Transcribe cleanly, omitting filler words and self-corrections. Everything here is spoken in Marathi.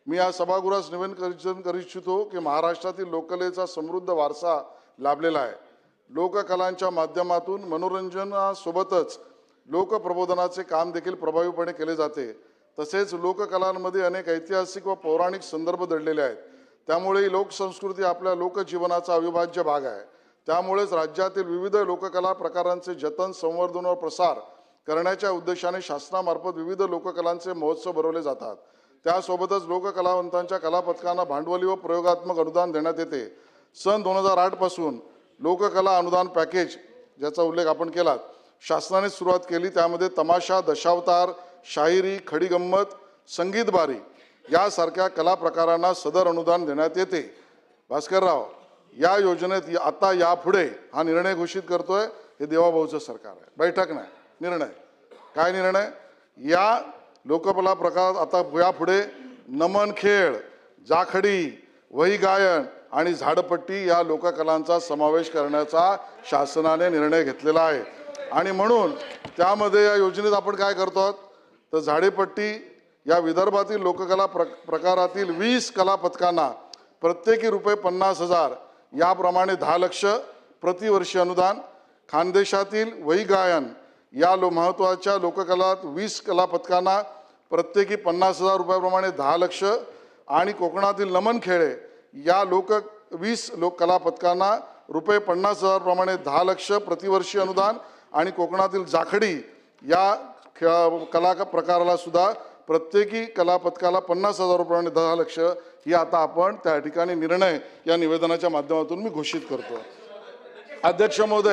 मी या सभागृहास निवेदन करू इच्छितो की महाराष्ट्रातील लोककलेचा समृद्ध वारसा लाभलेला आहे। लोककलांच्या माध्यमातून मनोरंजनासोबतच लोकप्रबोधनाचे काम देखील प्रभावीपणे केले जाते। तसेच लोककलांमध्ये अनेक ऐतिहासिक व पौराणिक संदर्भ दडलेले आहेत। त्यामुळे लोकसंस्कृती आपल्या लोकजीवनाचा अविभाज्य भाग आहे। त्यामुळेच राज्यातील विविध लोककला प्रकारांचे जतन, संवर्धन व प्रसार करण्याच्या उद्देशाने शासनामार्फत विविध लोककलांचे महोत्सव भरवले जातात। त्यासोबतच लोककलावंतांच्या कलापथकांना भांडवली व प्रयोगात्मक अनुदान देण्यात येते। सन 2008 पासून लोककला अनुदान पॅकेज ज्याचा उल्लेख आपण केला शासनाने सुरुवात केली। त्यामध्ये तमाशा, दशावतार, शाहिरी, खडी गंमत, संगीत बारी यासारख्या कला प्रकारांना सदर अनुदान देण्यात येते। भास्करराव, या योजनेत आता यापुढे हा निर्णय घोषित करतोय हे देवाभाऊचं सरकार आहे। बैठक नाही, निर्णय। काय निर्णय? या लोककला प्रकार आता यापुढे नमन खेळ, जाखडी, वही गायन आणि झाडपट्टी या लोककलांचा समावेश करण्याचा शासनाने निर्णय घेतलेला आहे। आणि म्हणून त्यामध्ये या योजनेत आपण काय करतो तर झाडेपट्टी या विदर्भातील लोककला प्रकारातील 20 कलापथकांना प्रत्येकी ₹50,000 याप्रमाणे 10 लाख प्रतिवर्षी अनुदान। खानदेशातील वही गायन या महत्त्वाच्या लोककलात 20 कलापथकांना प्रत्येकी ₹50,000 प्रमाणे 10 लाख आणि कोकणातील नमन खेळे या 20 कलापथकांना ₹50,000 प्रमाणे 10 लाख प्रतिवर्षी अनुदान आणि कोकणातील जाखडी या कला प्रकाराला सुद्धा प्रत्येकी कलापथकाला ₹50,000 प्रमाणे 10 लाख ही आता आपण त्या ठिकाणी निर्णय या निवेदनाच्या माध्यमातून मी घोषित करतो। अध्यक्ष महोदय,